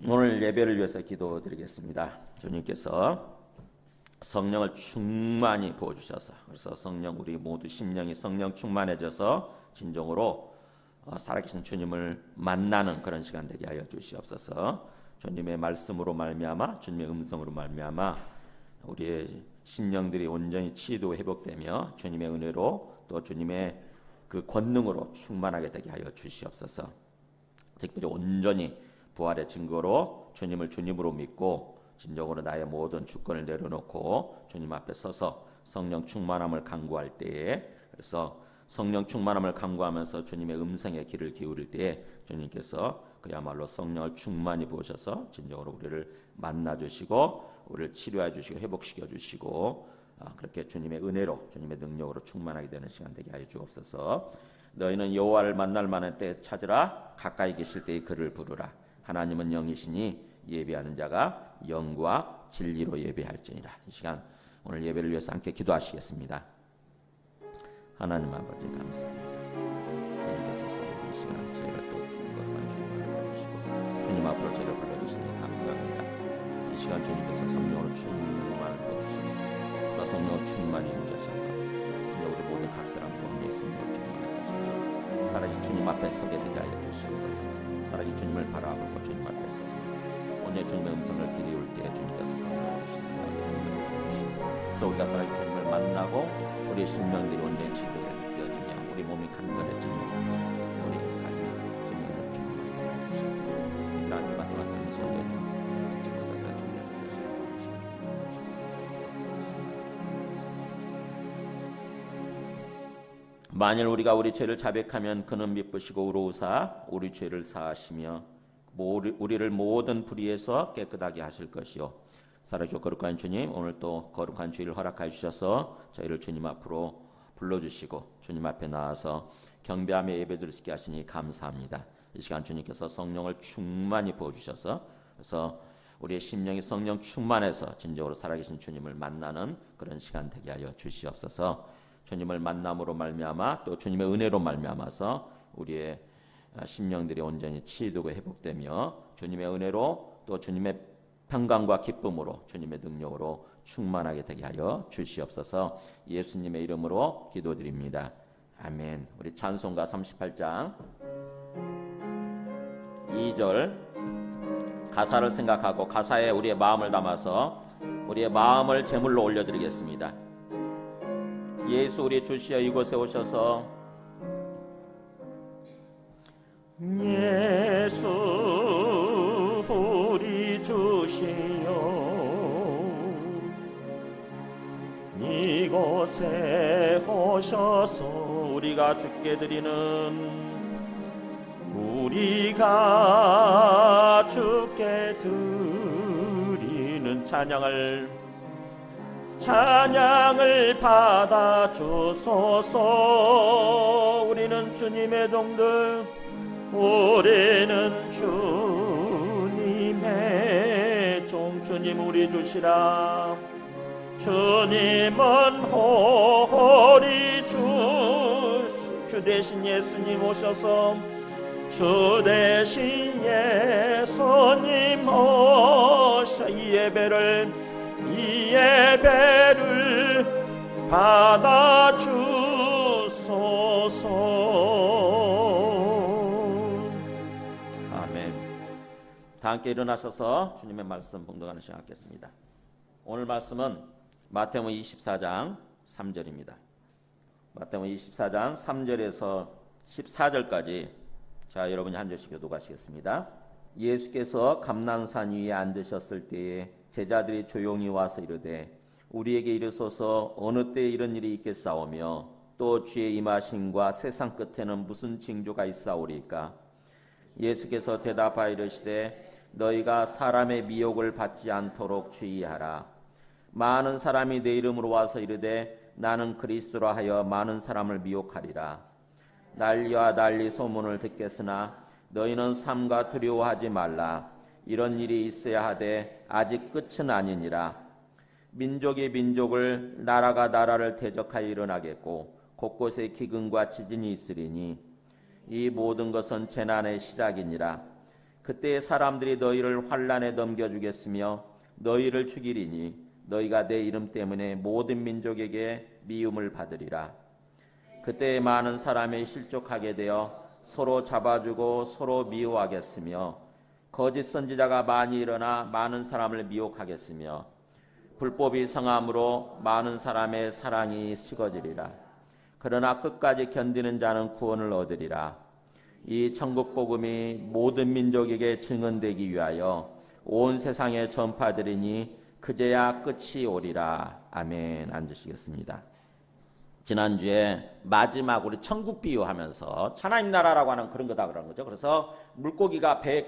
오늘 예배를 위해서 기도드리겠습니다. 주님께서 성령을 충만히 부어주셔서, 그래서 성령, 우리 모두 심령이 성령 충만해져서 진정으로 살아계신 주님을 만나는 그런 시간 되게 하여 주시옵소서. 주님의 말씀으로 말미암아, 주님의 음성으로 말미암아 우리의 심령들이 온전히 치유되고 회복되며 주님의 은혜로 또 주님의 그 권능으로 충만하게 되게 하여 주시옵소서. 특별히 온전히 부활의 증거로 주님을 주님으로 믿고 진정으로 나의 모든 주권을 내려놓고 주님 앞에 서서 성령 충만함을 간구할 때에, 그래서 성령 충만함을 간구하면서 주님의 음성에 귀를 기울일 때에 주님께서 그야말로 성령을 충만히 부으셔서 진정으로 우리를 만나주시고 우리를 치료해 주시고 회복시켜 주시고 그렇게 주님의 은혜로 주님의 능력으로 충만하게 되는 시간 되게 하여 주옵소서. 너희는 여호와를 만날 만한 때 찾으라, 가까이 계실 때에 그를 부르라. 하나님은 영이시니 예배하는 자가 영과 진리로 예배할지니라. 이 시간 오늘 예배를 위해서 함께 기도하시겠습니다. 하나님 아버지 감사합니다. 주님께서 이 시간 저희가 또 거룩한 주님을 봐주시고 주님 앞으로 저희를 불러주시니 감사합니다. 이 시간 주님께서 성령으로 충만을 부어주셔서, 그래서 성령으로 충만히 임하셔서 진짜 우리 모든 각 사람 가운데 성령으로 충만해서 진짜 살아계신 주님 앞에 서게 되게 하여 주시옵소서. 살아계신 주님을 바라보고 주님 앞에 서서 오늘 주님의 음성을 기리울 때 주님께서 성령을 주시니까 주님을 부어주시고, 그래서 우리가 살아계신 주님을 만나고 우리의 심령들이 온전히 치료되어지며 우리 몸이 강건해지며 우리의 삶이 주님을 충만하게 하여 주시옵소서. 이러한 주가 또한 삶의 속에 지금보다 주님의 것을 만일 우리가 우리 죄를 자백하면 그는 미쁘시고 의로우사 우리 죄를 사하시며 우리를 모든 불의에서 깨끗하게 하실 것이요. 살아주시고 거룩한 주님, 오늘 또 거룩한 주일을 허락하여 주셔서 저희를 주님 앞으로 불러주시고 주님 앞에 나와서 경배하며 예배드릴 수 있게 하시니 감사합니다. 이 시간 주님께서 성령을 충만히 부어주셔서, 그래서 우리의 심령이 성령 충만해서 진정으로 살아계신 주님을 만나는 그런 시간 되게 하여 주시옵소서. 주님을 만남으로 말미암아 또 주님의 은혜로 말미암아서 우리의 심령들이 온전히 치유되고 회복되며 주님의 은혜로 또 주님의 평강과 기쁨으로 주님의 능력으로 충만하게 되게 하여 주시옵소서. 예수님의 이름으로 기도드립니다. 아멘. 우리 찬송가 38장 2절 가사를 생각하고 가사에 우리의 마음을 담아서 우리의 마음을 제물로 올려드리겠습니다. 예수 우리 주시여 이곳에 오셔서, 예수 우리 주시여 이곳에 오셔서 우리가 주께 드리는 우리가 주께 드리는 찬양을 받아 주소서. 우리는 주님의 종들, 우리는 주님의 종. 주님 우리 주시라. 주님은 홀이 주 대신 예수님 오셔서 주 대신 예수님 오셔 이 예배를 받아 주소서. 아멘. 다 함께 일어나셔서 주님의 말씀 봉독하는 시간 갖겠습니다. 오늘 말씀은 마태복음 24장 3절입니다. 마태복음 24장 3절에서 14절까지 자 여러분이 한 절씩 교독하시겠습니다. 예수께서 감난산 위에 앉으셨을 때에 제자들이 조용히 와서 이르되 우리에게 이르소서 어느 때에 이런 일이 있겠사오며 또 주의 임하심과 세상 끝에는 무슨 징조가 있사오리까? 예수께서 대답하여 이르시되 너희가 사람의 미혹을 받지 않도록 주의하라. 많은 사람이 내 이름으로 와서 이르되 나는 그리스도라 하여 많은 사람을 미혹하리라. 난리와 난리 소문을 듣겠으나 너희는 삼가 두려워하지 말라. 이런 일이 있어야 하되 아직 끝은 아니니라. 민족이 민족을 나라가 나라를 대적하여 일어나겠고 곳곳에 기근과 지진이 있으리니 이 모든 것은 재난의 시작이니라. 그때 사람들이 너희를 환난에 넘겨주겠으며 너희를 죽이리니 너희가 내 이름 때문에 모든 민족에게 미움을 받으리라. 그때 많은 사람이 실족하게 되어 서로 잡아주고 서로 미워하겠으며 거짓 선지자가 많이 일어나 많은 사람을 미혹하겠으며 불법이 성함으로 많은 사람의 사랑이 식어지리라. 그러나 끝까지 견디는 자는 구원을 얻으리라. 이 천국 복음이 모든 민족에게 증언되기 위하여 온 세상에 전파되리니 그제야 끝이 오리라. 아멘. 앉으시겠습니다. 지난주에 마지막 우리 천국 비유하면서 하나님 나라라고 하는 그런 거다 그런 거죠. 그래서 물고기가 배에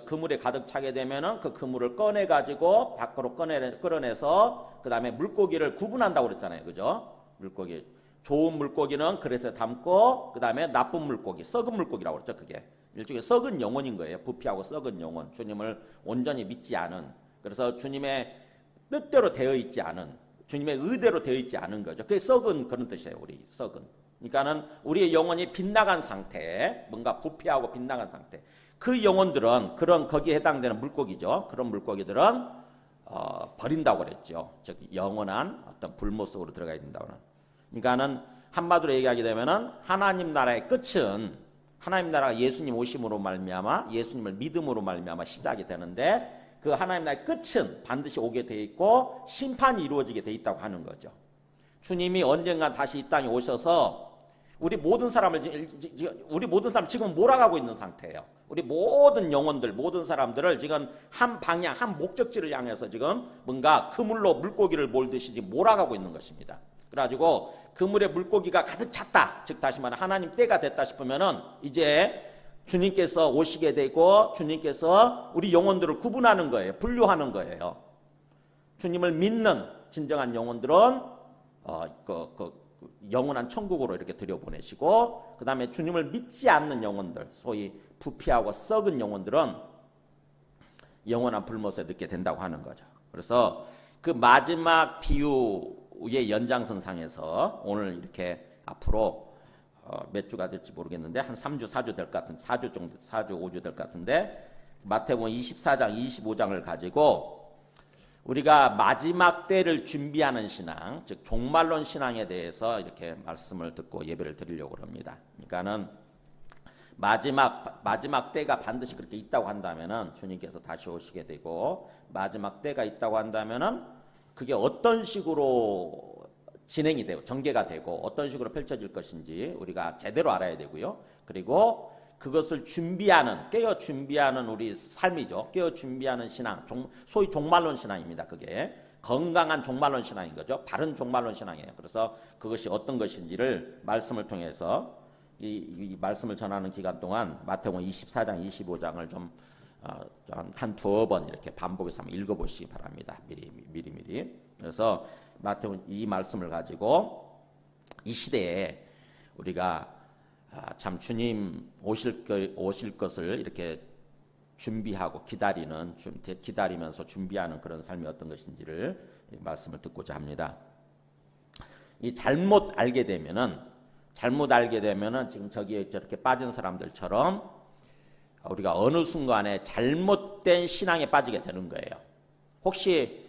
그물에 가득 차게 되면은 그 그물을 꺼내 가지고 밖으로 끌어내서 그다음에 물고기를 구분한다고 그랬잖아요. 그죠? 물고기 좋은 물고기는 그릇에 담고 그다음에 나쁜 물고기, 썩은 물고기라고 그랬죠. 그게 일종의 썩은 영혼인 거예요. 부패하고 썩은 영혼, 주님을 온전히 믿지 않은, 그래서 주님의 뜻대로 되어 있지 않은, 주님의 의대로 되어 있지 않은 거죠. 그게 썩은 그런 뜻이에요. 우리 썩은. 그러니까는 우리의 영혼이 빗나간 상태, 뭔가 부패하고 빗나간 상태. 그 영혼들은 그런 거기에 해당되는 물고기죠. 그런 물고기들은 버린다고 그랬죠. 즉 영원한 어떤 불모 속으로 들어가야 된다고는. 그러니까는 한마디로 얘기하게 되면은 하나님 나라의 끝은 하나님 나라가 예수님 오심으로 말미암아 예수님을 믿음으로 말미암아 시작이 되는데 그 하나님 나라의 끝은 반드시 오게 돼 있고 심판이 이루어지게 돼 있다고 하는 거죠. 주님이 언젠가 다시 이 땅에 오셔서 우리 모든 사람을 지금 몰아가고 있는 상태예요. 우리 모든 영혼들, 모든 사람들을 지금 한 방향, 한 목적지를 향해서 지금 뭔가 그물로 물고기를 몰듯이 지금 몰아가고 있는 것입니다. 그래가지고 그물에 물고기가 가득 찼다. 즉 다시 말하면 하나님 때가 됐다 싶으면은 이제 주님께서 오시게 되고 주님께서 우리 영혼들을 구분하는 거예요. 분류하는 거예요. 주님을 믿는 진정한 영혼들은 영원한 천국으로 이렇게 들여보내시고 그 다음에 주님을 믿지 않는 영혼들, 소위 부패하고 썩은 영혼들은 영원한 불못에 넣게 된다고 하는 거죠. 그래서 그 마지막 비유의 연장선상에서 오늘 이렇게 앞으로 몇 주가 될지 모르겠는데 한 3주, 4주 될 것 같은 4주 정도, 4주, 5주 될 것 같은데 마태복음 24장, 25장을 가지고 우리가 마지막 때를 준비하는 신앙, 즉 종말론 신앙에 대해서 이렇게 말씀을 듣고 예배를 드리려고 합니다. 그러니까는 마지막 때가 반드시 그렇게 있다고 한다면은 주님께서 다시 오시게 되고 마지막 때가 있다고 한다면은 그게 어떤 식으로 진행이 되고 전개가 되고 어떤 식으로 펼쳐질 것인지 우리가 제대로 알아야 되고요. 그리고 그것을 준비하는, 깨어 준비하는 우리 삶이죠. 깨어 준비하는 신앙, 소위 종말론 신앙입니다. 그게 건강한 종말론 신앙인 거죠. 바른 종말론 신앙이에요. 그래서 그것이 어떤 것인지를 말씀을 통해서 이 말씀을 전하는 기간 동안 마태복음 24장, 25장을 좀 한 두어 번 이렇게 반복해서 한번 읽어보시기 바랍니다. 미리. 그래서 마태복음 이 말씀을 가지고 이 시대에 우리가 참 주님 오실 것을 이렇게 준비하고 기다리면서 준비하는 그런 삶이 어떤 것인지를 말씀을 듣고자 합니다. 이 잘못 알게 되면은 지금 저기에 저렇게 빠진 사람들처럼 우리가 어느 순간에 잘못된 신앙에 빠지게 되는 거예요. 혹시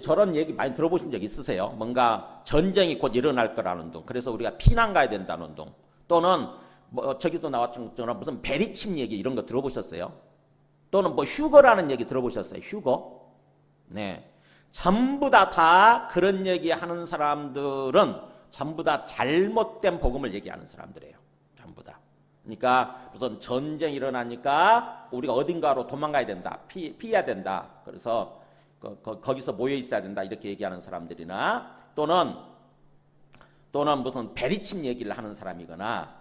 저런 얘기 많이 들어보신 적 있으세요? 뭔가 전쟁이 곧 일어날 거라는 둥, 그래서 우리가 피난 가야 된다는 둥, 또는 뭐 저기도 나왔잖아요. 무슨 베리침 얘기 이런 거 들어보셨어요? 또는 뭐 휴거라는 얘기 들어보셨어요? 휴거? 네, 전부 다 그런 얘기하는 사람들은 전부 다 잘못된 복음을 얘기하는 사람들이에요. 전부 다. 그러니까 무슨 전쟁이 일어나니까 우리가 어딘가로 도망가야 된다, 피해야 된다. 그래서 거기서 모여 있어야 된다 이렇게 얘기하는 사람들이나 또는 무슨 베리침 얘기를 하는 사람이거나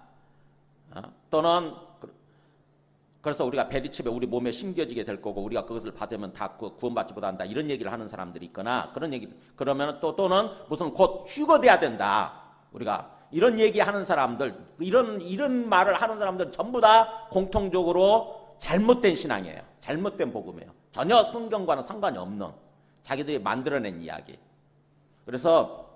또는 그래서 우리가 베리침에 우리 몸에 심겨지게 될 거고 우리가 그것을 받으면 다 구원받지 못한다 이런 얘기를 하는 사람들이 있거나 그런 얘기 그러면 또는 무슨 곧 휴거돼야 된다 우리가 이런 얘기하는 사람들 이런 말을 하는 사람들 전부 다 공통적으로 잘못된 신앙이에요. 잘못된 복음이에요. 전혀 성경과는 상관이 없는 자기들이 만들어낸 이야기. 그래서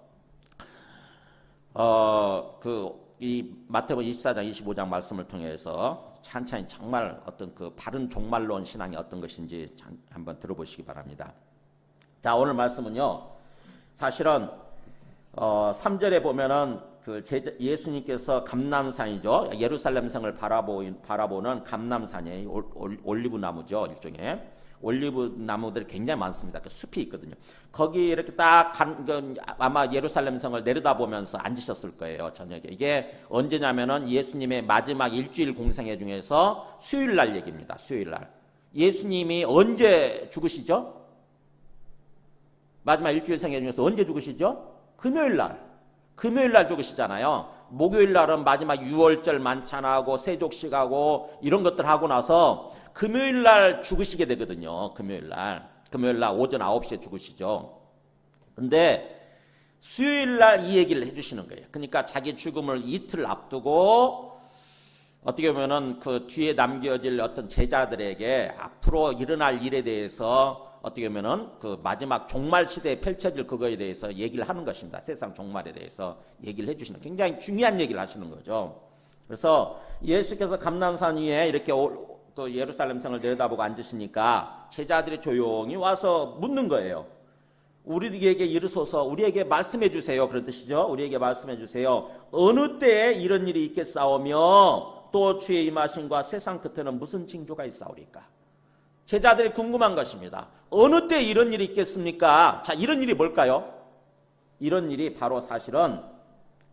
이 마태복음 24장 25장 말씀을 통해서 찬찬히 정말 어떤 그 바른 종말론 신앙이 어떤 것인지 한번 들어보시기 바랍니다. 자, 오늘 말씀은요. 사실은 3절에 보면은 그 예수님께서 감람산이죠. 예루살렘 성을 바라보는 감람산이 올리브 나무죠. 일종의 올리브 나무들이 굉장히 많습니다. 그 숲이 있거든요. 거기 이렇게 딱 아마 예루살렘 성을 내려다보면서 앉으셨을 거예요. 저녁에. 이게 언제냐면은 예수님의 마지막 일주일 공생애 중에서 수요일 날 얘기입니다. 수요일 날. 예수님이 언제 죽으시죠? 마지막 일주일 생애 중에서 언제 죽으시죠? 금요일 날. 금요일 날 죽으시잖아요. 목요일 날은 마지막 유월절 만찬하고 세족식하고 이런 것들 하고 나서 금요일 날 죽으시게 되거든요. 금요일 날 오전 9시에 죽으시죠. 근데 수요일 날 이 얘기를 해주시는 거예요. 그러니까 자기 죽음을 이틀 앞두고 어떻게 보면은 그 뒤에 남겨질 어떤 제자들에게 앞으로 일어날 일에 대해서 어떻게 보면은 그 마지막 종말 시대에 펼쳐질 그거에 대해서 얘기를 하는 것입니다. 세상 종말에 대해서 얘기를 해주시는 굉장히 중요한 얘기를 하시는 거죠. 그래서 예수께서 감람산 위에 이렇게 또 예루살렘 성을 내려다보고 앉으시니까 제자들이 조용히 와서 묻는 거예요. 우리에게 이르소서, 우리에게 말씀해 주세요. 그런 뜻이죠. 우리에게 말씀해 주세요. 어느 때에 이런 일이 있겠사오며 또 주의 임하심과 세상 끝에는 무슨 징조가 있사오리까? 제자들이 궁금한 것입니다. 어느 때 이런 일이 있겠습니까? 자, 이런 일이 뭘까요? 이런 일이 바로 사실은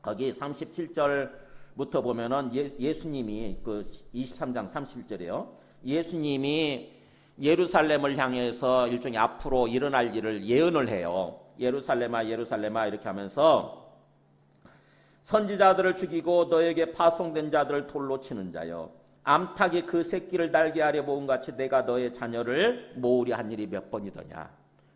거기 37절부터 보면은 예수님이 그 23장 31절이에요. 예수님이 예루살렘을 향해서 일종의 앞으로 일어날 일을 예언을 해요. 예루살렘아 예루살렘아 이렇게 하면서 선지자들을 죽이고 너에게 파송된 자들을 돌로 치는 자여 암탉이 그 새끼를 날개 아래 모은 같이 내가 너의 자녀를 모으려 한 일이 몇 번이더냐.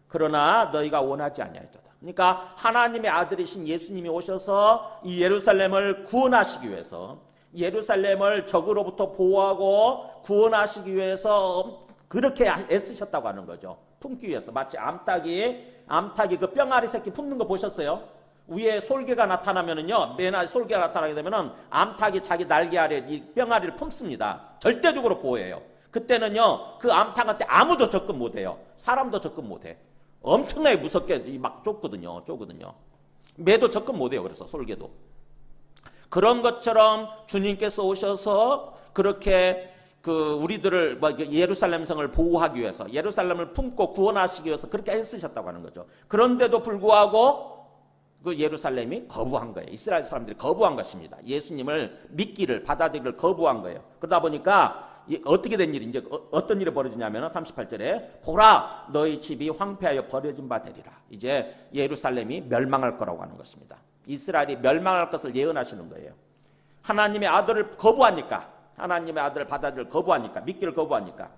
그러나 너희가 원하지 아니하였도다. 그러니까 하나님의 아들이신 예수님이 오셔서 이 예루살렘을 구원하시기 위해서 예루살렘을 적으로부터 보호하고 구원하시기 위해서 그렇게 애쓰셨다고 하는 거죠. 품기 위해서. 마치 암탉이 그 뿅아리 새끼 품는 거 보셨어요? 위에 솔개가 나타나면은요, 맨 아래 솔개가 나타나게 되면은 암탉이 자기 날개 아래 이 뿅아리를 품습니다. 절대적으로 보호해요. 그때는요, 그 암탉한테 아무도 접근 못해요. 사람도 접근 못해. 엄청나게 무섭게 막 쪼거든요. 매도 접근 못해요. 그래서 솔개도. 그런 것처럼 주님께서 오셔서 그렇게 그 우리들을 예루살렘 성을 보호하기 위해서 예루살렘을 품고 구원하시기 위해서 그렇게 애쓰셨다고 하는 거죠. 그런데도 불구하고 그 예루살렘이 거부한 거예요. 이스라엘 사람들이 거부한 것입니다. 예수님을 믿기를 받아들이기를 거부한 거예요. 그러다 보니까 어떻게 된 일이 이제 어떤 일이 벌어지냐면 38절에 보라 너희 집이 황폐하여 버려진 바 되리라. 이제 예루살렘이 멸망할 거라고 하는 것입니다. 이스라엘이 멸망할 것을 예언하시는 거예요. 하나님의 아들을 거부하니까 하나님의 아들을 받아들일 거부하니까 믿기를 거부하니까.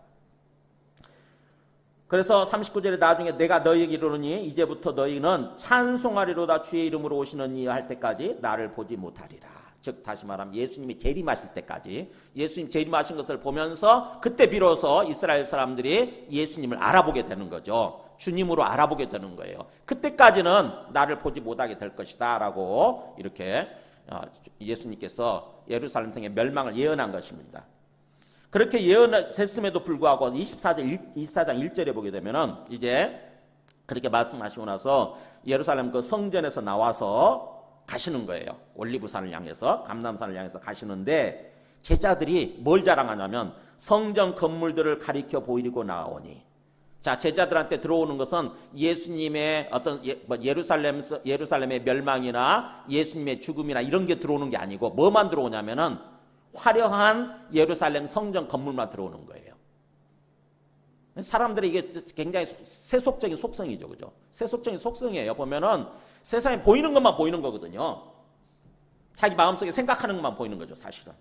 그래서 39절에 나중에 내가 너희에게 이르노니 이제부터 너희는 찬송하리로다 주의 이름으로 오시는 이 할 때까지 나를 보지 못하리라. 즉 다시 말하면 예수님이 재림하실 때까지 예수님 재림하신 것을 보면서 그때 비로소 이스라엘 사람들이 예수님을 알아보게 되는 거죠. 주님으로 알아보게 되는 거예요. 그때까지는 나를 보지 못하게 될 것이다 라고 이렇게 예수님께서 예루살렘 성의 멸망을 예언한 것입니다. 그렇게 예언했음에도 불구하고 24장 1절에 보게 되면은 이제 그렇게 말씀하시고 나서 예루살렘 그 성전에서 나와서 가시는 거예요. 올리브산을 향해서 감람산을 향해서 가시는데 제자들이 뭘 자랑하냐면 성전 건물들을 가리켜 보이고 나오니. 자, 제자들한테 들어오는 것은 예수님의 어떤 예루살렘의 멸망이나 예수님의 죽음이나 이런 게 들어오는 게 아니고 뭐만 들어오냐면은 화려한 예루살렘 성전 건물만 들어오는 거예요. 사람들이 이게 굉장히 세속적인 속성이죠. 그죠? 세속적인 속성이에요. 보면은 세상에 보이는 것만 보이는 거거든요. 자기 마음속에 생각하는 것만 보이는 거죠. 사실은.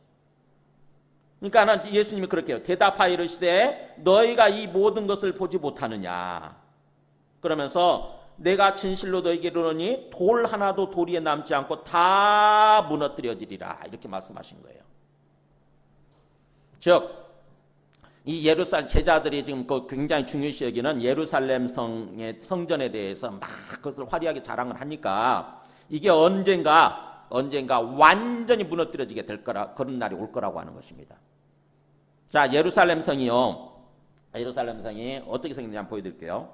그러니까 예수님이 그렇게 해요. 대답하여 이르시되 너희가 이 모든 것을 보지 못하느냐. 그러면서 내가 진실로 너희에게 이르노니 돌 하나도 도리에 남지 않고 다 무너뜨려지리라. 이렇게 말씀하신 거예요. 즉, 이 예루살렘 제자들이 지금 굉장히 중요시 여기는 예루살렘 성전에 대해서 막 그것을 화려하게 자랑을 하니까 이게 언젠가 완전히 무너뜨려지게 될 거라 그런 날이 올 거라고 하는 것입니다. 자, 예루살렘 성이요. 예루살렘 성이 어떻게 생겼는지 한번 보여드릴게요.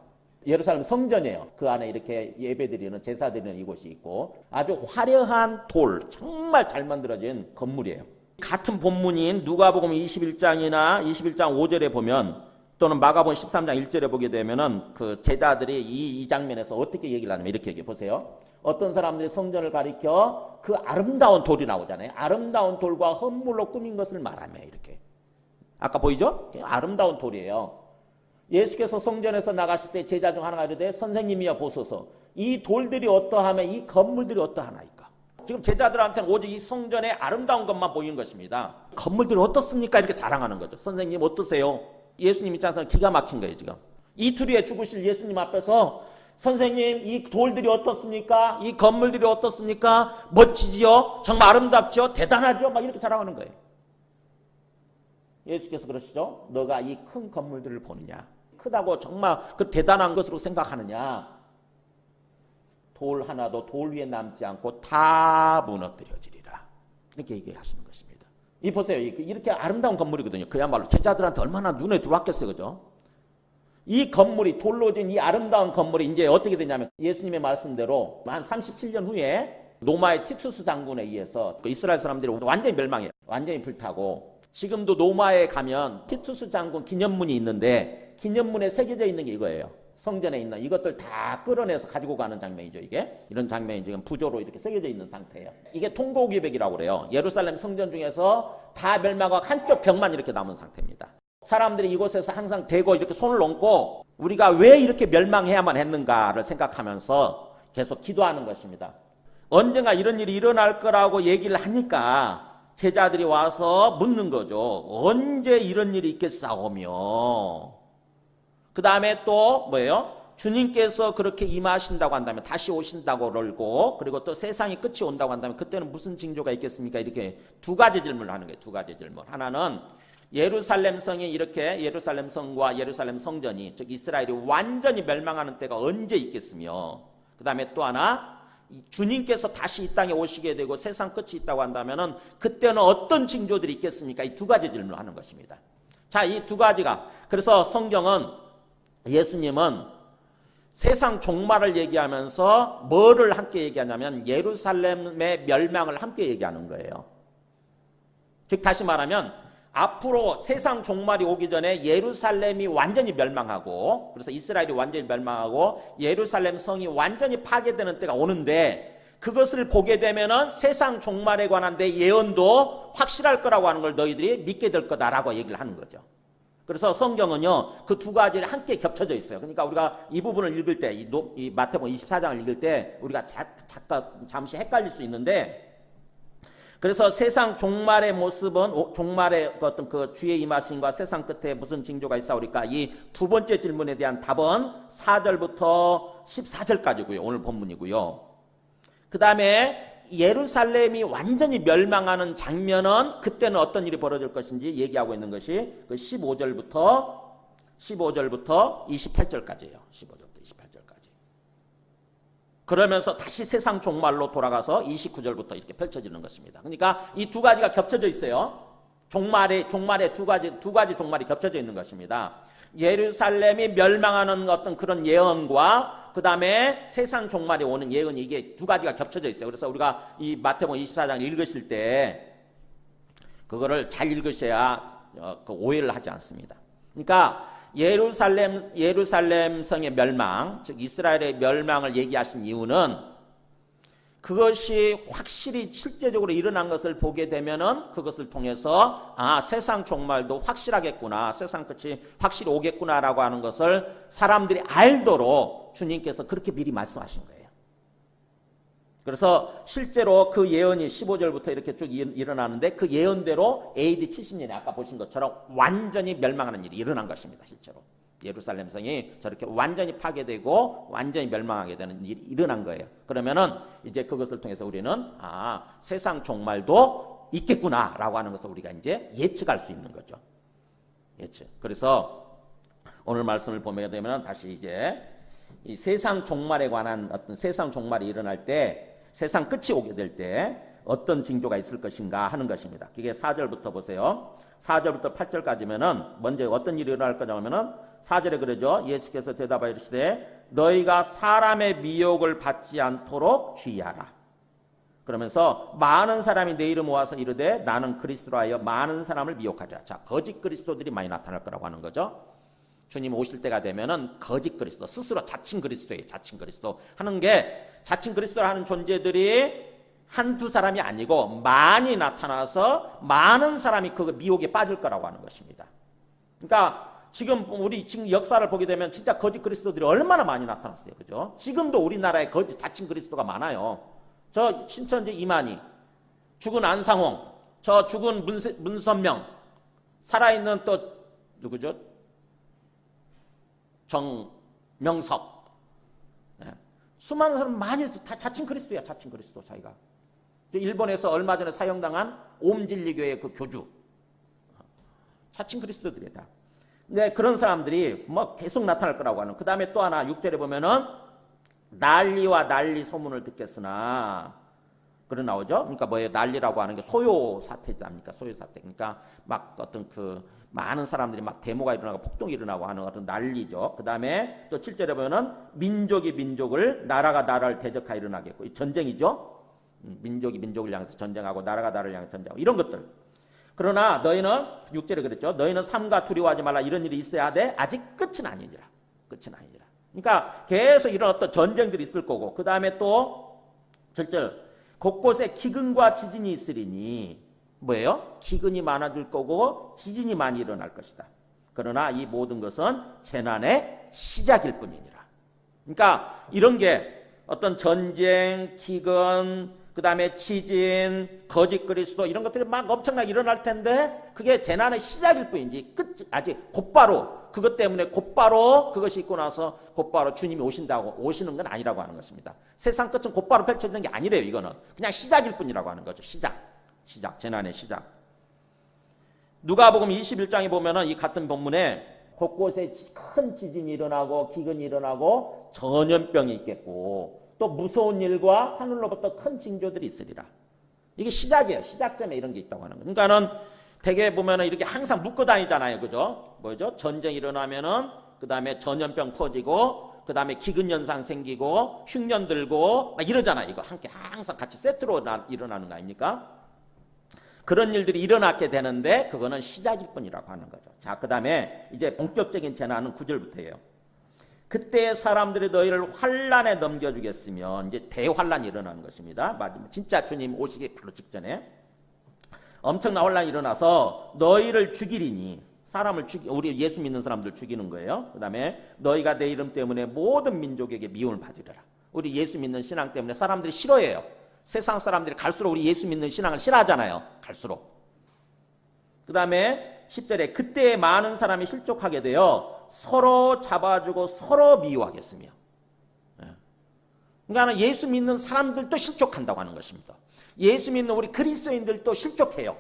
예루살렘 성전이에요. 그 안에 이렇게 예배드리는 제사 드리는 이곳이 있고 아주 화려한 돌, 정말 잘 만들어진 건물이에요. 같은 본문인 누가복음 21장이나 21장 5절에 보면 또는 마가복음 13장 1절에 보게 되면은 그 제자들이 이 장면에서 어떻게 얘기를 하냐면 이렇게 얘기해 보세요. 어떤 사람들이 성전을 가리켜 그 아름다운 돌이 나오잖아요. 아름다운 돌과 헌물로 꾸민 것을 말하며 이렇게. 아까 보이죠? 아름다운 돌이에요. 예수께서 성전에서 나가실 때 제자 중 하나가 이르되 선생님이여 보소서 이 돌들이 어떠하며 이 건물들이 어떠하나이까. 지금 제자들한테는 오직 이 성전의 아름다운 것만 보이는 것입니다. 건물들이 어떻습니까? 이렇게 자랑하는 거죠. 선생님 어떠세요? 예수님 입장에서는 기가 막힌 거예요. 지금 이틀 죽으실 예수님 앞에서 선생님 이 돌들이 어떻습니까? 이 건물들이 어떻습니까? 멋지지요? 정말 아름답죠? 대단하죠? 막 이렇게 자랑하는 거예요. 예수께서 그러시죠? 너가 이 큰 건물들을 보느냐? 크다고 정말 그 대단한 것으로 생각하느냐? 돌 하나도 돌 위에 남지 않고 다 무너뜨려지리라. 이렇게 얘기하시는 것입니다. 이 보세요. 이렇게 아름다운 건물이거든요. 그야말로 제자들한테 얼마나 눈에 들어왔겠어요. 그죠? 이 건물이 돌로 진 이 아름다운 건물이 이제 어떻게 되냐면 예수님의 말씀대로 한 37년 후에 로마의 티투스 장군에 의해서 이스라엘 사람들이 완전히 멸망해요. 완전히 불타고 지금도 로마에 가면 티투스 장군 기념문이 있는데 기념문에 새겨져 있는 게 이거예요. 성전에 있는 이것들 다 끌어내서 가지고 가는 장면이죠. 이게 이런 장면이 지금 부조로 이렇게 새겨져 있는 상태예요. 이게 통곡이백이라고 그래요. 예루살렘 성전 중에서 다 멸망하고 한쪽 벽만 이렇게 남은 상태입니다. 사람들이 이곳에서 항상 대고 이렇게 손을 얹고 우리가 왜 이렇게 멸망해야만 했는가를 생각하면서 계속 기도하는 것입니다. 언젠가 이런 일이 일어날 거라고 얘기를 하니까 제자들이 와서 묻는 거죠. 언제 이런 일이 있겠사오며. 그 다음에 또 뭐예요? 주님께서 그렇게 임하신다고 한다면 다시 오신다고 그러고 그리고 또 세상이 끝이 온다고 한다면 그때는 무슨 징조가 있겠습니까? 이렇게 두 가지 질문을 하는 거예요. 두 가지 질문. 하나는 예루살렘 성이 이렇게 예루살렘 성과 예루살렘 성전이 즉 이스라엘이 완전히 멸망하는 때가 언제 있겠으며 그 다음에 또 하나 주님께서 다시 이 땅에 오시게 되고 세상 끝이 있다고 한다면은 그때는 어떤 징조들이 있겠습니까? 이 두 가지 질문을 하는 것입니다. 자, 이 두 가지가 그래서 성경은 예수님은 세상 종말을 얘기하면서 뭐를 함께 얘기하냐면 예루살렘의 멸망을 함께 얘기하는 거예요. 즉 다시 말하면 앞으로 세상 종말이 오기 전에 예루살렘이 완전히 멸망하고 그래서 이스라엘이 완전히 멸망하고 예루살렘 성이 완전히 파괴되는 때가 오는데 그것을 보게 되면은 세상 종말에 관한 데 예언도 확실할 거라고 하는 걸 너희들이 믿게 될 거다라고 얘기를 하는 거죠. 그래서 성경은요 그 두 가지를 함께 겹쳐져 있어요. 그러니까 우리가 이 부분을 읽을 때 이 마태복음 24장을 읽을 때 우리가 잠시 헷갈릴 수 있는데 그래서 세상 종말의 모습은 종말의 어떤 그 주의 임하심과 세상 끝에 무슨 징조가 있사오리까? 이 두 번째 질문에 대한 답은 4절부터 14절까지고요. 오늘 본문이고요. 그 다음에 예루살렘이 완전히 멸망하는 장면은 그때는 어떤 일이 벌어질 것인지 얘기하고 있는 것이 그 15절부터 28절까지예요. 15절부터 28절까지. 그러면서 다시 세상 종말로 돌아가서 29절부터 이렇게 펼쳐지는 것입니다. 그러니까 이 두 가지가 겹쳐져 있어요. 종말에 두 가지 종말이 겹쳐져 있는 것입니다. 예루살렘이 멸망하는 어떤 그런 예언과 그 다음에 세상 종말이 오는 예언이 이게 두 가지가 겹쳐져 있어요. 그래서 우리가 이 마태복음 24장 읽으실 때 그거를 잘 읽으셔야 그 오해를 하지 않습니다. 그러니까 예루살렘 성의 멸망, 즉 이스라엘의 멸망을 얘기하신 이유는 그것이 확실히 실제적으로 일어난 것을 보게 되면은 그것을 통해서 세상 종말도 확실하겠구나, 세상 끝이 확실히 오겠구나라고 하는 것을 사람들이 알도록 주님께서 그렇게 미리 말씀하신 거예요. 그래서 실제로 그 예언이 15절부터 이렇게 쭉 일어나는데 그 예언대로 AD 70년에 아까 보신 것처럼 완전히 멸망하는 일이 일어난 것입니다. 실제로 예루살렘 성이 저렇게 완전히 파괴되고 완전히 멸망하게 되는 일이 일어난 거예요. 그러면은 이제 그것을 통해서 우리는 세상 종말도 있겠구나라고 하는 것을 우리가 이제 예측할 수 있는 거죠. 예측. 그래서 오늘 말씀을 보게 되면 다시 이제 이 세상 종말에 관한 어떤 세상 종말이 일어날 때 세상 끝이 오게 될 때 어떤 징조가 있을 것인가 하는 것입니다. 그게 4절부터 보세요. 4절부터 8절까지면은 먼저 어떤 일이 일어날 거냐 하면은 4절에 그러죠. 예수께서 대답하여 이르시되 너희가 사람의 미혹을 받지 않도록 주의하라. 그러면서 많은 사람이 내 이름 모아서 이르되 나는 그리스도라 하여 많은 사람을 미혹하리라. 자, 거짓 그리스도들이 많이 나타날 거라고 하는 거죠. 주님 오실 때가 되면은 거짓 그리스도, 스스로 자칭 그리스도예요. 자칭 그리스도 하는 게, 자칭 그리스도를 하는 존재들이 한두 사람이 아니고 많이 나타나서 많은 사람이 그 미혹에 빠질 거라고 하는 것입니다. 그러니까 지금 우리 지금 역사를 보게 되면 진짜 거짓 그리스도들이 얼마나 많이 나타났어요. 그죠? 지금도 우리나라에 거짓 자칭 그리스도가 많아요. 저 신천지 이만희, 죽은 안상홍, 저 죽은 문선명, 살아있는 또 누구죠? 정명석. 네. 수많은 사람 많이 다 자칭 그리스도야. 자칭 그리스도 자기가. 일본에서 얼마 전에 사형당한 옴진리교의 그 교주. 자칭 그리스도들이다. 네, 그런 사람들이 뭐 계속 나타날 거라고 하는. 그 다음에 또 하나 6절에 보면은 난리와 난리 소문을 듣겠으나, 그런 나오죠. 그러니까 뭐예요? 난리라고 하는 게 소요 사태지 않습니까? 소요 사태. 그러니까 막 어떤 그 많은 사람들이 막 데모가 일어나고 폭동이 일어나고 하는 어떤 난리죠. 그 다음에 또 7절에 보면은 민족이 민족을, 나라가 나라를 대적하여 일어나겠고, 전쟁이죠. 민족이 민족을 향해서 전쟁하고 나라가 나라를 향해서 전쟁하고 이런 것들. 그러나 너희는 6절에 그랬죠. 너희는 삼가 두려워하지 말라. 이런 일이 있어야 돼. 아직 끝은 아니니라. 끝은 아니니라. 그러니까 계속 이런 어떤 전쟁들이 있을 거고, 그 다음에 또 7절 곳곳에 기근과 지진이 있으리니, 뭐예요? 기근이 많아질 거고 지진이 많이 일어날 것이다. 그러나 이 모든 것은 재난의 시작일 뿐이니라. 그러니까 이런 게 어떤 전쟁, 기근, 그 다음에 지진, 거짓 그리스도 이런 것들이 막 엄청나게 일어날 텐데 그게 재난의 시작일 뿐이지 아직 곧바로 그것 때문에 곧바로 그것이 있고 나서 곧바로 주님이 오시는 건 아니라고 하는 것입니다. 세상 끝은 곧바로 펼쳐지는 게 아니래요. 이거는 그냥 시작일 뿐이라고 하는 거죠. 시작, 재난의 시작. 누가복음 21장에 보면은 이 같은 본문에 곳곳에 큰 지진이 일어나고 기근이 일어나고 전염병이 있겠고 또 무서운 일과 하늘로부터 큰 징조들이 있으리라. 이게 시작이에요. 시작점에 이런 게 있다고 하는 거예요. 그러니까는 대개 보면은 이렇게 항상 묶어 다니잖아요. 그죠? 뭐죠? 전쟁 일어나면은 그 다음에 전염병 터지고 그 다음에 기근 현상 생기고 흉년 들고 막 이러잖아요. 이거 함께 항상 같이 세트로 일어나는 거 아닙니까? 그런 일들이 일어나게 되는데 그거는 시작일 뿐이라고 하는 거죠. 자, 그 다음에 이제 본격적인 재난은 9절부터예요. 그때 사람들이 너희를 환란에 넘겨주겠으면 이제 대환란이 일어나는 것입니다. 마지막 진짜 주님 오시기 바로 직전에 엄청난 환란이 일어나서 너희를 죽이리니, 사람을 우리 예수 믿는 사람들 죽이는 거예요. 그 다음에 너희가 내 이름 때문에 모든 민족에게 미움을 받으리라. 우리 예수 믿는 신앙 때문에 사람들이 싫어해요. 세상 사람들이 갈수록 우리 예수 믿는 신앙을 싫어하잖아요. 갈수록. 그 다음에 10절에 그때 많은 사람이 실족하게 되어 서로 잡아주고 서로 미워하겠으며. 그러니까 예수 믿는 사람들도 실족한다고 하는 것입니다. 예수 믿는 우리 그리스도인들도 실족해요.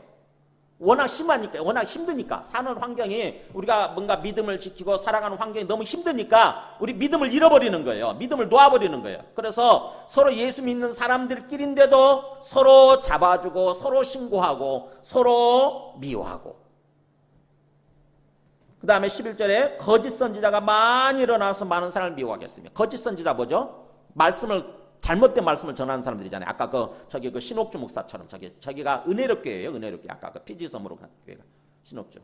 워낙 심하니까, 워낙 힘드니까, 사는 환경이 우리가 뭔가 믿음을 지키고 살아가는 환경이 너무 힘드니까 우리 믿음을 잃어버리는 거예요. 믿음을 놓아버리는 거예요. 그래서 서로 예수 믿는 사람들끼리인데도 서로 잡아주고 서로 신고하고 서로 미워하고. 그 다음에 11절에 거짓 선지자가 많이 일어나서 많은 사람을 미워하겠으며. 거짓 선지자 뭐죠? 잘못된 말씀을 전하는 사람들이잖아요. 아까 그 신옥주 목사처럼 저기가 은혜롭교회예요. 은혜롭교회. 아까 그 피지섬으로 간 교회가 신옥주.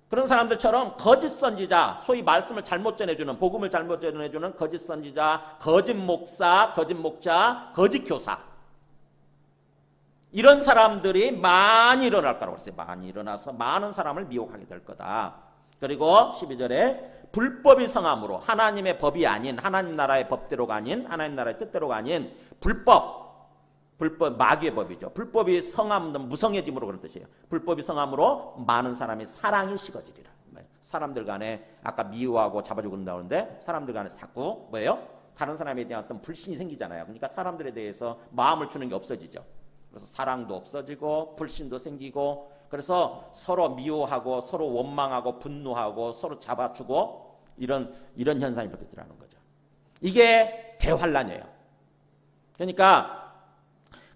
그런 사람들처럼 거짓 선지자, 소위 말씀을 잘못 전해주는, 복음을 잘못 전해주는 거짓 선지자, 거짓 목사, 거짓 목자, 거짓 교사, 이런 사람들이 많이 일어날 거라고 했어요. 많이 일어나서 많은 사람을 미혹하게 될 거다. 그리고 12절에 불법이 성함으로, 하나님의 법이 아닌, 하나님 나라의 법대로가 아닌, 하나님 나라의 뜻대로가 아닌 불법, 마귀의 법이죠. 불법이 성함, 무성해짐으로 그런 뜻이에요. 불법이 성함으로 많은 사람의 사랑이 식어지리라. 사람들 간에 아까 미워하고 잡아주고 그런다는데 사람들 간에 자꾸 뭐예요? 다른 사람에 대한 어떤 불신이 생기잖아요. 그러니까 사람들에 대해서 마음을 주는 게 없어지죠. 그래서 사랑도 없어지고 불신도 생기고, 그래서 서로 미워하고 서로 원망하고 분노하고 서로 잡아주고 이런 현상이 벌어지라는 거죠. 이게 대환란이에요. 그러니까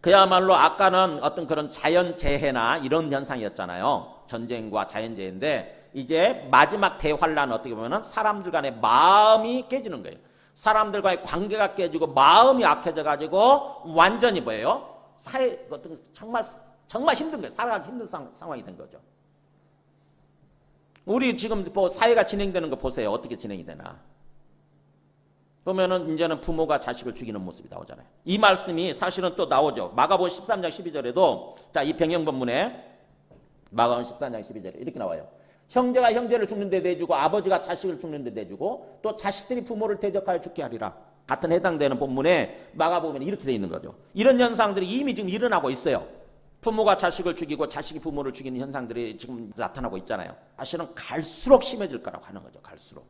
그야말로 아까는 어떤 그런 자연재해나 이런 현상이었잖아요. 전쟁과 자연재해인데 이제 마지막 대환란 어떻게 보면은 사람들 간의 마음이 깨지는 거예요. 사람들과의 관계가 깨지고 마음이 악해져 가지고 완전히 뭐예요? 사회 어떤 정말 힘든 거예요. 살아가기 힘든 상황이 된 거죠. 우리 지금 뭐 사회가 진행되는 거 보세요. 어떻게 진행이 되나. 보면은 이제는 부모가 자식을 죽이는 모습이 나오잖아요. 이 말씀이 사실은 또 나오죠. 마가복음 13장 12절에도 자, 이 병영본문에 마가복음 13장 12절에 이렇게 나와요. 형제가 형제를 죽는데 내주고 아버지가 자식을 죽는데 내주고 또 자식들이 부모를 대적하여 죽게 하리라. 같은 해당되는 본문에 마가복음에 이렇게 돼 있는 거죠. 이런 현상들이 이미 지금 일어나고 있어요. 부모가 자식을 죽이고 자식이 부모를 죽이는 현상들이 지금 나타나고 있잖아요. 사실은 갈수록 심해질 거라고 하는 거죠. 갈수록.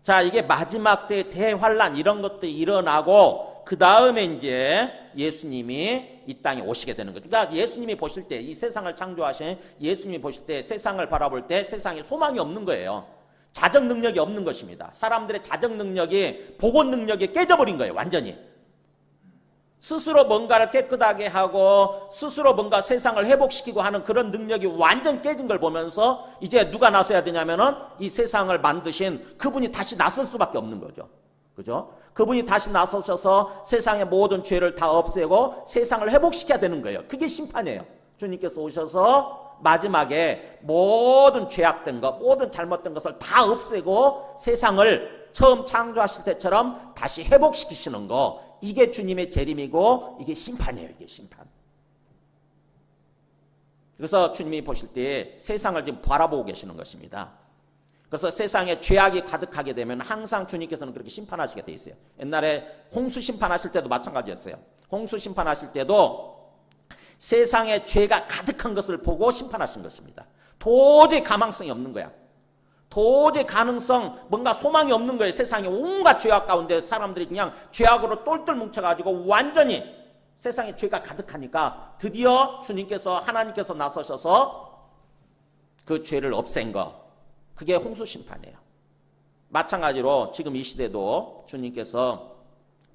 자, 이게 마지막 때 대환란 이런 것들이 일어나고 그 다음에 이제 예수님이 이 땅에 오시게 되는 거죠. 그러니까 예수님이 보실 때 이 세상을 창조하신 예수님이 보실 때 세상을 바라볼 때 세상에 소망이 없는 거예요. 자정 능력이 없는 것입니다. 사람들의 자정 능력이 복원 능력이 깨져버린 거예요. 완전히. 스스로 뭔가를 깨끗하게 하고 스스로 뭔가 세상을 회복시키고 하는 그런 능력이 완전 깨진 걸 보면서 이제 누가 나서야 되냐면은 이 세상을 만드신 그분이 다시 나설 수밖에 없는 거죠. 그죠? 그분이 다시 나서셔서 세상의 모든 죄를 다 없애고 세상을 회복시켜야 되는 거예요. 그게 심판이에요. 주님께서 오셔서 마지막에 모든 죄악된 것, 모든 잘못된 것을 다 없애고 세상을 처음 창조하실 때처럼 다시 회복시키시는 거, 이게 주님의 재림이고 이게 심판이에요. 이게 심판. 그래서 주님이 보실 때 세상을 지금 바라보고 계시는 것입니다. 그래서 세상에 죄악이 가득하게 되면 항상 주님께서는 그렇게 심판하시게 돼 있어요. 옛날에 홍수 심판하실 때도 마찬가지였어요. 홍수 심판하실 때도 세상에 죄가 가득한 것을 보고 심판하신 것입니다. 도저히 가망성이 없는 거야. 도저히 가능성, 뭔가 소망이 없는 거예요. 세상에 온갖 죄악 가운데 사람들이 그냥 죄악으로 똘똘 뭉쳐가지고 완전히 세상에 죄가 가득하니까 드디어 주님께서, 하나님께서 나서셔서 그 죄를 없앤 거, 그게 홍수 심판이에요. 마찬가지로 지금 이 시대도 주님께서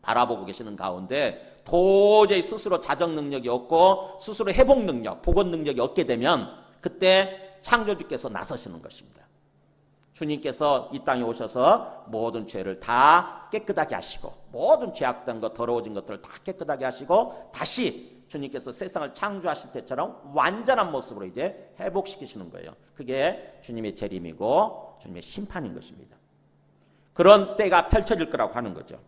바라보고 계시는 가운데 도저히 스스로 자정 능력이 없고 스스로 회복 능력, 복원 능력이 없게 되면 그때 창조주께서 나서시는 것입니다. 주님께서 이 땅에 오셔서 모든 죄를 다 깨끗하게 하시고 모든 죄악된 것, 더러워진 것들을 다 깨끗하게 하시고 다시 주님께서 세상을 창조하실 때처럼 완전한 모습으로 이제 회복시키시는 거예요. 그게 주님의 재림이고 주님의 심판인 것입니다. 그런 때가 펼쳐질 거라고 하는 거죠.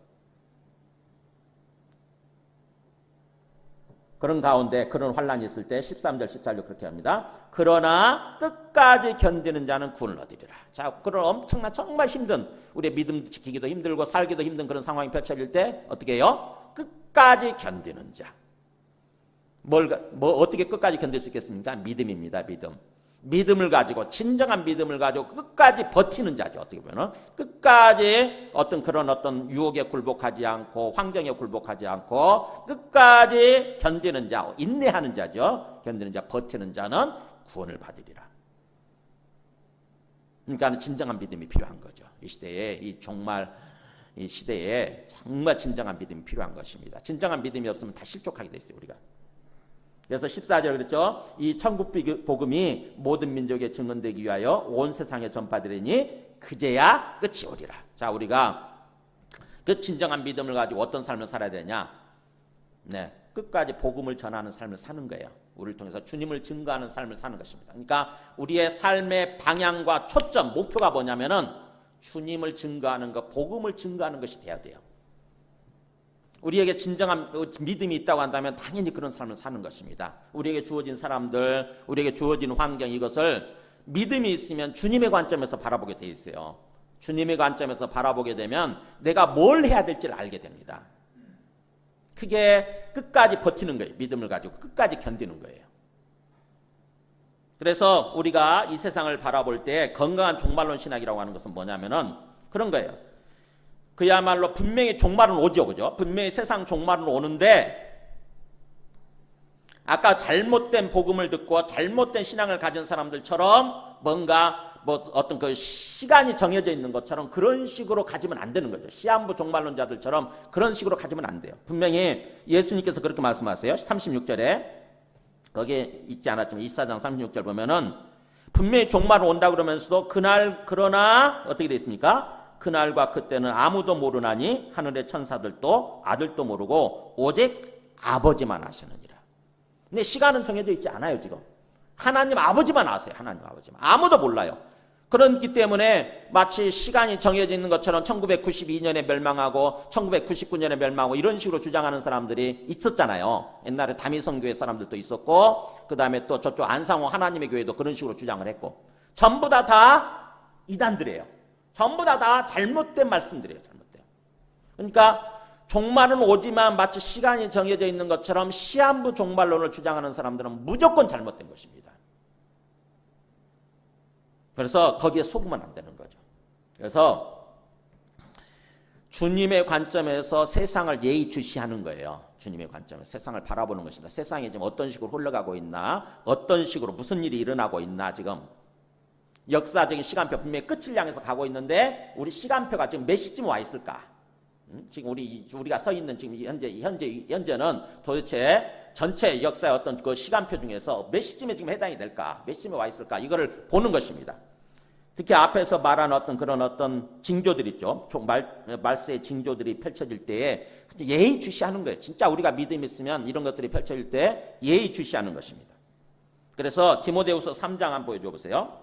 그런 가운데 그런 환란이 있을 때 13절 14절 그렇게 합니다. 그러나 끝까지 견디는 자는 구원을 얻으리라. 자, 그런 엄청난 정말 힘든, 우리의 믿음 지키기도 힘들고 살기도 힘든 그런 상황이 펼쳐질 때 어떻게 해요? 끝까지 견디는 자. 어떻게 끝까지 견딜 수 있겠습니까? 믿음입니다. 믿음. 믿음을 가지고, 진정한 믿음을 가지고 끝까지 버티는 자죠. 어떻게 보면 끝까지 어떤 유혹에 굴복하지 않고 환경에 굴복하지 않고 끝까지 견디는 자, 인내하는 자죠. 견디는 자, 버티는 자는 구원을 받으리라. 그러니까 진정한 믿음이 필요한 거죠. 이 시대에, 이 시대에 정말 진정한 믿음이 필요한 것입니다. 진정한 믿음이 없으면 다 실족하게 돼 있어요, 우리가. 그래서 14절 그랬죠. 이 천국 복음이 모든 민족에 증언되기 위하여 온 세상에 전파되리니 그제야 끝이 오리라. 자, 우리가 그 진정한 믿음을 가지고 어떤 삶을 살아야 되냐? 네, 끝까지 복음을 전하는 삶을 사는 거예요. 우리를 통해서 주님을 증거하는 삶을 사는 것입니다. 그러니까 우리의 삶의 방향과 초점, 목표가 뭐냐면은 주님을 증거하는 것, 복음을 증거하는 것이 돼야 돼요. 우리에게 진정한 믿음이 있다고 한다면 당연히 그런 삶을 사는 것입니다. 우리에게 주어진 사람들, 우리에게 주어진 환경, 이것을 믿음이 있으면 주님의 관점에서 바라보게 돼 있어요. 주님의 관점에서 바라보게 되면 내가 뭘 해야 될지를 알게 됩니다. 그게 끝까지 버티는 거예요. 믿음을 가지고 끝까지 견디는 거예요. 그래서 우리가 이 세상을 바라볼 때 건강한 종말론 신학이라고 하는 것은 뭐냐면은 그런 거예요. 그야말로 분명히 종말은 오죠. 그죠? 분명히 세상 종말은 오는데 아까 잘못된 복음을 듣고 잘못된 신앙을 가진 사람들처럼 뭔가 뭐 어떤 그 시간이 정해져 있는 것처럼 그런 식으로 가지면 안 되는 거죠. 시한부 종말론자들처럼 그런 식으로 가지면 안 돼요. 분명히 예수님께서 그렇게 말씀하세요. 36절에 거기에 있지 않았지만 24장 36절 보면은 분명히 종말은 온다 그러면서도 그날 그러나 어떻게 되어 있습니까? 그날과 그때는 아무도 모르나니 하늘의 천사들도 아들도 모르고 오직 아버지만 아시느니라. 근데 시간은 정해져 있지 않아요. 지금 하나님 아버지만 아세요. 하나님 아버지만. 아무도 몰라요. 그렇기 때문에 마치 시간이 정해져 있는 것처럼 1992년에 멸망하고 1999년에 멸망하고 이런 식으로 주장하는 사람들이 있었잖아요. 옛날에 다미성교회 사람들도 있었고 그 다음에 또 저쪽 안상호 하나님의 교회도 그런 식으로 주장을 했고 전부 다 이단들이에요. 전부 다 잘못된 말씀들이에요. 잘못된. 그러니까 종말은 오지만 마치 시간이 정해져 있는 것처럼 시한부 종말론을 주장하는 사람들은 무조건 잘못된 것입니다. 그래서 거기에 속으면 안 되는 거죠. 그래서 주님의 관점에서 세상을 예의주시하는 거예요. 주님의 관점에서 세상을 바라보는 것입니다. 세상이 지금 어떤 식으로 흘러가고 있나, 어떤 식으로 무슨 일이 일어나고 있나 지금 역사적인 시간표 분명히 끝을 향해서 가고 있는데 우리 시간표가 지금 몇 시쯤 와 있을까? 지금 우리가 서 있는 지금 현재는 도대체 전체 역사의 어떤 그 시간표 중에서 몇 시쯤에 지금 해당이 될까? 몇 시쯤에 와 있을까? 이거를 보는 것입니다. 특히 앞에서 말한 어떤 그런 어떤 징조들 있죠. 말세의 징조들이 펼쳐질 때에 예의주시하는 거예요. 진짜 우리가 믿음이 있으면 이런 것들이 펼쳐질 때 예의주시하는 것입니다. 그래서 디모데후서 3장 한번 보여줘 보세요.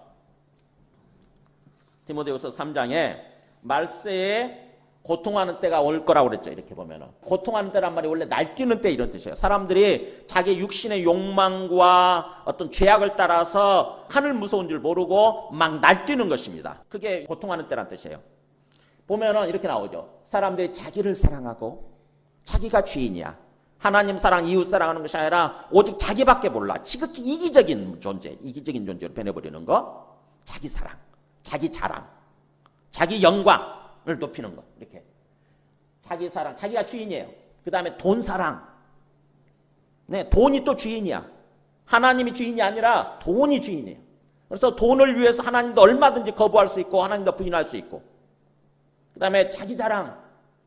디모데후서 3장에 말세에 고통하는 때가 올 거라고 그랬죠. 이렇게 보면은 고통하는 때란 말이 원래 날뛰는 때 이런 뜻이에요. 사람들이 자기 육신의 욕망과 어떤 죄악을 따라서 하늘 무서운 줄 모르고 막 날뛰는 것입니다. 그게 고통하는 때란 뜻이에요. 보면은 이렇게 나오죠. 사람들이 자기를 사랑하고 자기가 주인이야. 하나님 사랑, 이웃 사랑하는 것이 아니라 오직 자기밖에 몰라. 지극히 이기적인 존재로 변해버리는 거. 자기 사랑, 자기 자랑, 자기 영광 을 높이는 거. 이렇게 자기 사랑, 자기가 주인이에요. 그 다음에 돈 사랑. 네, 돈이 또 주인이야. 하나님이 주인이 아니라 돈이 주인이에요. 그래서 돈을 위해서 하나님도 얼마든지 거부할 수 있고 하나님도 부인할 수 있고. 그 다음에 자기 자랑,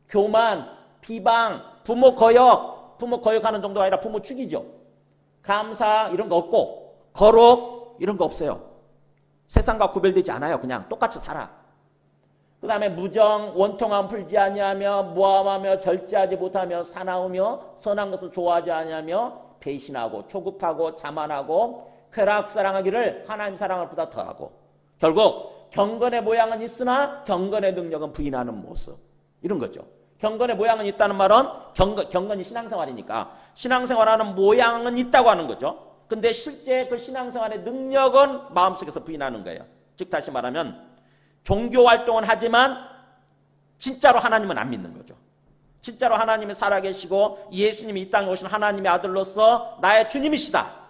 교만, 비방, 부모 거역하는 정도가 아니라 부모 죽이죠. 감사 이런 거 없고 거룩 이런 거 없어요. 세상과 구별되지 않아요. 그냥 똑같이 살아. 그 다음에 무정, 원통함 풀지 아니하며 모함하며 절제하지 못하며 사나우며 선한 것을 좋아하지 아니하며 배신하고 초급하고 자만하고 쾌락 사랑하기를 하나님 사랑을 보다 더하고 결국 경건의 모양은 있으나 경건의 능력은 부인하는 모습 이런 거죠. 경건의 모양은 있다는 말은 경건이 신앙생활이니까 신앙생활하는 모양은 있다고 하는 거죠. 근데 실제 그 신앙생활의 능력은 마음속에서 부인하는 거예요. 즉 다시 말하면 종교활동은 하지만 진짜로 하나님은 안 믿는 거죠. 진짜로 하나님이 살아계시고 예수님이 이 땅에 오신 하나님의 아들로서 나의 주님이시다.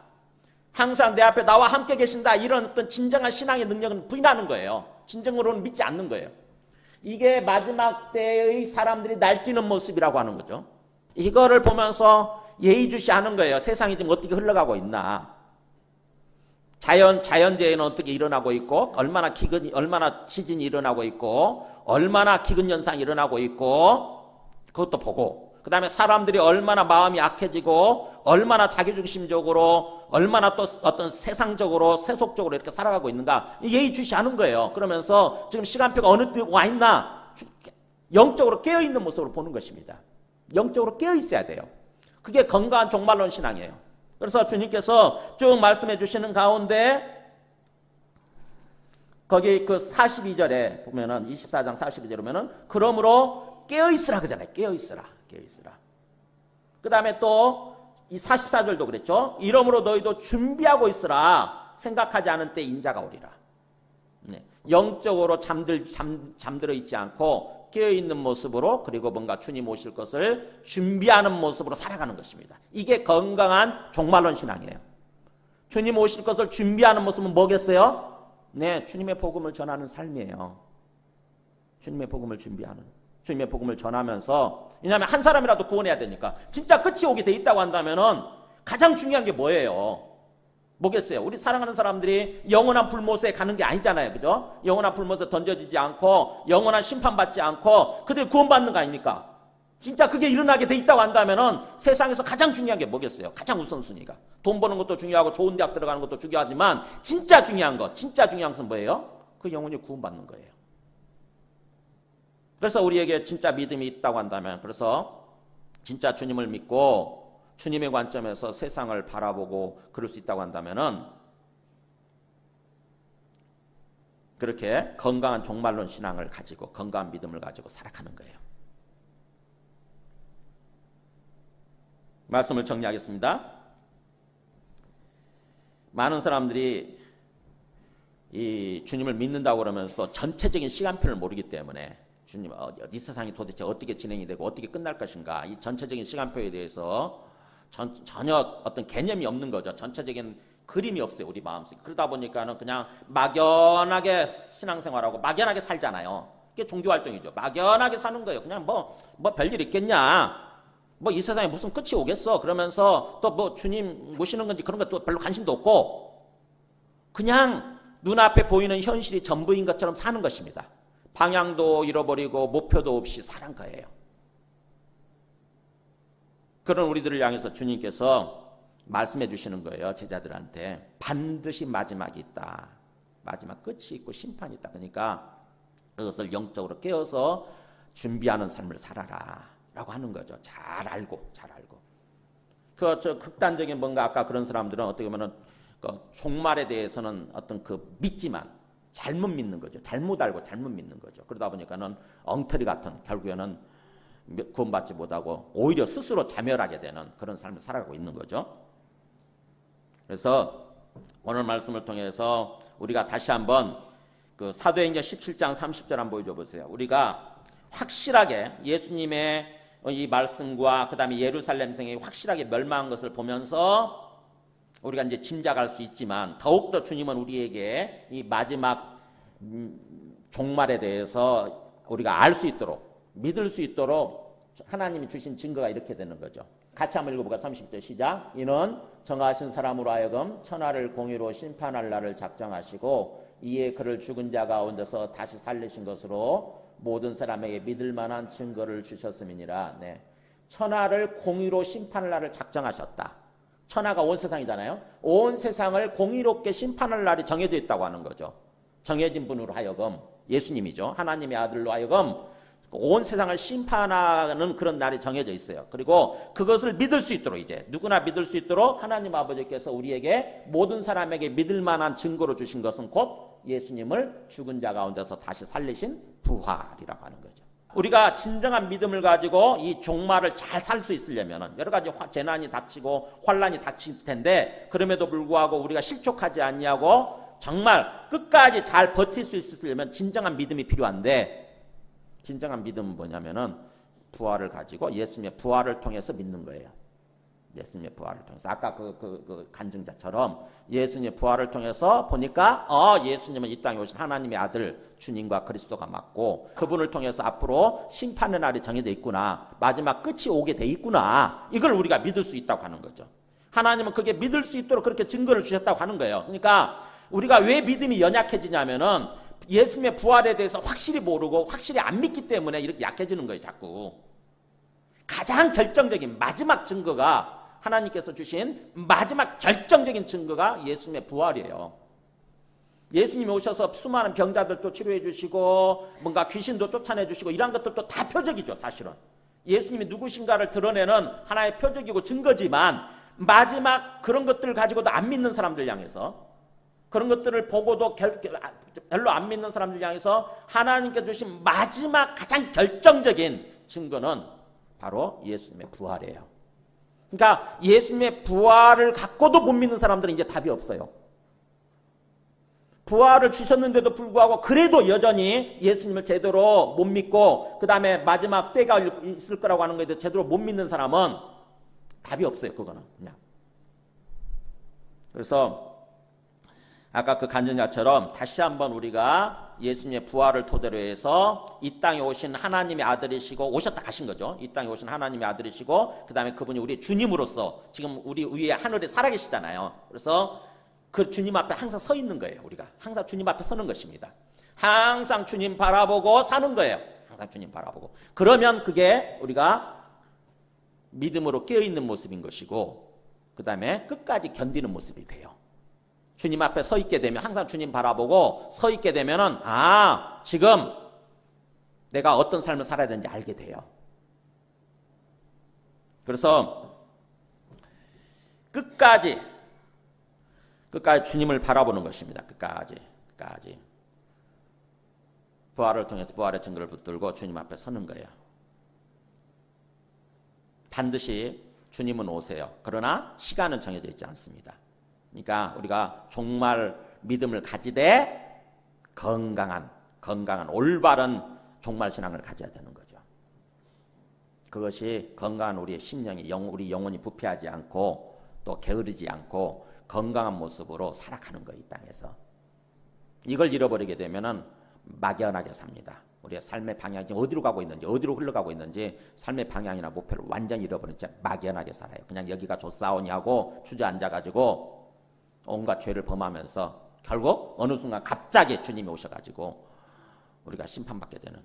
항상 내 앞에 나와 함께 계신다. 이런 어떤 진정한 신앙의 능력은 부인하는 거예요. 진정으로는 믿지 않는 거예요. 이게 마지막 때의 사람들이 날뛰는 모습이라고 하는 거죠. 이거를 보면서 예의주시하는 거예요. 세상이 지금 어떻게 흘러가고 있나. 자연재해는 어떻게 일어나고 있고 얼마나 지진이 일어나고 있고 얼마나 기근 현상이 일어나고 있고 그것도 보고 그 다음에 사람들이 얼마나 마음이 약해지고 얼마나 자기중심적으로 얼마나 또 어떤 세상적으로 세속적으로 이렇게 살아가고 있는가 예의주시하는 거예요. 그러면서 지금 시간표가 어느 때 와 있나 영적으로 깨어있는 모습으로 보는 것입니다. 영적으로 깨어있어야 돼요. 그게 건강한 종말론 신앙이에요. 그래서 주님께서 쭉 말씀해 주시는 가운데 거기 그 42절에 보면은 24장 42절에 보면은 그러므로 깨어있으라 그러잖아요. 깨어있으라. 그 다음에 또 이 44절도 그랬죠. 이러므로 너희도 준비하고 있으라. 생각하지 않은 때 인자가 오리라. 네. 영적으로 잠들어 있지 않고 깨어있는 모습으로 그리고 뭔가 주님 오실 것을 준비하는 모습으로 살아가는 것입니다. 이게 건강한 종말론 신앙이에요. 주님 오실 것을 준비하는 모습은 뭐겠어요? 네, 주님의 복음을 전하는 삶이에요. 주님의 복음을 준비하는. 주님의 복음을 전하면서 왜냐하면 한 사람이라도 구원해야 되니까 진짜 끝이 오게 돼 있다고 한다면은 가장 중요한 게 뭐예요? 뭐겠어요? 우리 사랑하는 사람들이 영원한 불못에 가는 게 아니잖아요. 그죠? 영원한 불못에 던져지지 않고 영원한 심판받지 않고 그들이 구원받는 거 아닙니까? 진짜 그게 일어나게 돼 있다고 한다면은 세상에서 가장 중요한 게 뭐겠어요? 가장 우선순위가. 돈 버는 것도 중요하고 좋은 대학 들어가는 것도 중요하지만 진짜 중요한 것은 뭐예요? 그 영혼이 구원받는 거예요. 그래서 우리에게 진짜 믿음이 있다고 한다면, 그래서 진짜 주님을 믿고 주님의 관점에서 세상을 바라보고 그럴 수 있다고 한다면은 그렇게 건강한 종말론 신앙을 가지고 건강한 믿음을 가지고 살아가는 거예요. 말씀을 정리하겠습니다. 많은 사람들이 이 주님을 믿는다고 그러면서도 전체적인 시간표를 모르기 때문에 주님 이 세상이 도대체 어떻게 진행이 되고 어떻게 끝날 것인가, 이 전체적인 시간표에 대해서 전혀 어떤 개념이 없는 거죠. 전체적인 그림이 없어요, 우리 마음속에. 그러다 보니까는 그냥 막연하게 신앙생활하고 막연하게 살잖아요. 그게 종교활동이죠. 막연하게 사는 거예요. 그냥 뭐 별일 있겠냐, 뭐 이 세상에 무슨 끝이 오겠어 그러면서 또 뭐 주님 모시는 건지 그런 것도 별로 관심도 없고 그냥 눈앞에 보이는 현실이 전부인 것처럼 사는 것입니다. 방향도 잃어버리고 목표도 없이 사는 거예요. 그런 우리들을 향해서 주님께서 말씀해 주시는 거예요. 제자들한테 반드시 마지막이 있다. 마지막 끝이 있고 심판이 있다. 그러니까 그것을 영적으로 깨어서 준비하는 삶을 살아라 라고 하는 거죠. 잘 알고. 저 극단적인 뭔가 아까 그런 사람들은 어떻게 보면은 그 종말에 대해서는 어떤 그 믿지만 잘못 믿는 거죠. 잘못 알고 잘못 믿는 거죠. 그러다 보니까는 엉터리 같은, 결국에는 구원받지 못하고 오히려 스스로 자멸하게 되는 그런 삶을 살아가고 있는 거죠. 그래서 오늘 말씀을 통해서 우리가 다시 한번 그 사도행전 17장 30절 한번 보여줘 보세요. 우리가 확실하게 예수님의 이 말씀과 그 다음에 예루살렘 성이 확실하게 멸망한 것을 보면서 우리가 이제 짐작할 수 있지만 더욱더 주님은 우리에게 이 마지막 종말에 대해서 우리가 알 수 있도록, 믿을 수 있도록 하나님이 주신 증거가 이렇게 되는 거죠. 같이 한번 읽어볼까? 30절 시작. 이는 정하신 사람으로 하여금 천하를 공의로 심판할 날을 작정하시고 이에 그를 죽은 자 가운데서 다시 살리신 것으로 모든 사람에게 믿을 만한 증거를 주셨음이니라. 네. 천하를 공의로 심판할 날을 작정하셨다. 천하가 온 세상이잖아요. 온 세상을 공의롭게 심판할 날이 정해져 있다고 하는 거죠. 정해진 분으로 하여금, 예수님이죠. 하나님의 아들로 하여금 온 세상을 심판하는 그런 날이 정해져 있어요. 그리고 그것을 믿을 수 있도록, 이제 누구나 믿을 수 있도록 하나님 아버지께서 우리에게 모든 사람에게 믿을 만한 증거로 주신 것은 곧 예수님을 죽은 자 가운데서 다시 살리신 부활이라고 하는 거죠. 우리가 진정한 믿음을 가지고 이 종말을 잘 살 수 있으려면 여러 가지 재난이 닥치고 환란이 닥칠 텐데 그럼에도 불구하고 우리가 실족하지 아니하고 정말 끝까지 잘 버틸 수 있으려면 진정한 믿음이 필요한데, 진정한 믿음은 뭐냐면은 부활을 가지고 예수님의 부활을 통해서 믿는 거예요. 예수님의 부활을 통해서 아까 그 간증자처럼 예수님의 부활을 통해서 보니까 예수님은 이 땅에 오신 하나님의 아들 주님과 그리스도가 맞고 그분을 통해서 앞으로 심판의 날이 정해져 있구나, 마지막 끝이 오게 돼 있구나, 이걸 우리가 믿을 수 있다고 하는 거죠. 하나님은 그게 믿을 수 있도록 그렇게 증거를 주셨다고 하는 거예요. 그러니까 우리가 왜 믿음이 연약해지냐면은 예수님의 부활에 대해서 확실히 모르고 확실히 안 믿기 때문에 이렇게 약해지는 거예요. 자꾸 가장 결정적인 마지막 증거가, 하나님께서 주신 마지막 결정적인 증거가 예수님의 부활이에요. 예수님이 오셔서 수많은 병자들도 치료해 주시고 뭔가 귀신도 쫓아내 주시고 이런 것들도 다 표적이죠. 사실은 예수님이 누구신가를 드러내는 하나의 표적이고 증거지만 마지막 그런 것들을 가지고도 안 믿는 사람들 향해서, 그런 것들을 보고도 별로 안 믿는 사람들 향해서 하나님께 주신 마지막 가장 결정적인 증거는 바로 예수님의 부활이에요. 그러니까 예수님의 부활을 갖고도 못 믿는 사람들은 이제 답이 없어요. 부활을 주셨는데도 불구하고 그래도 여전히 예수님을 제대로 못 믿고 그 다음에 마지막 때가 있을 거라고 하는 거에 대해서 제대로 못 믿는 사람은 답이 없어요. 그거는 그냥. 그래서 아까 그 간증자처럼 다시 한번 우리가 예수님의 부활을 토대로 해서 이 땅에 오신 하나님의 아들이시고, 오셨다 가신 거죠. 이 땅에 오신 하나님의 아들이시고 그 다음에 그분이 우리 주님으로서 지금 우리 위에 하늘에 살아계시잖아요. 그래서 그 주님 앞에 항상 서 있는 거예요. 우리가 항상 주님 앞에 서는 것입니다. 항상 주님 바라보고 사는 거예요. 항상 주님 바라보고. 그러면 그게 우리가 믿음으로 깨어있는 모습인 것이고, 그 다음에 끝까지 견디는 모습이 돼요. 주님 앞에 서 있게 되면, 항상 주님 바라보고 서 있게 되면은, 아, 지금 내가 어떤 삶을 살아야 되는지 알게 돼요. 그래서 끝까지 주님을 바라보는 것입니다. 끝까지. 부활을 통해서 부활의 증거를 붙들고 주님 앞에 서는 거예요. 반드시 주님은 오세요. 그러나 시간은 정해져 있지 않습니다. 그러니까 우리가 종말 믿음을 가지되 건강한 올바른 종말 신앙을 가져야 되는 거죠. 그것이 건강한 우리의 심령이 우리 영혼이 부패하지 않고 또 게으르지 않고 건강한 모습으로 살아가는 거예요. 이 땅에서. 이걸 잃어버리게 되면은 막연하게 삽니다. 우리의 삶의 방향이 어디로 가고 있는지, 어디로 흘러가고 있는지 삶의 방향이나 목표를 완전히 잃어버린 채 막연하게 살아요. 그냥 여기가 좋사오니 하고 주저앉아가지고 온갖 죄를 범하면서 결국 어느 순간 갑자기 주님이 오셔가지고 우리가 심판받게 되는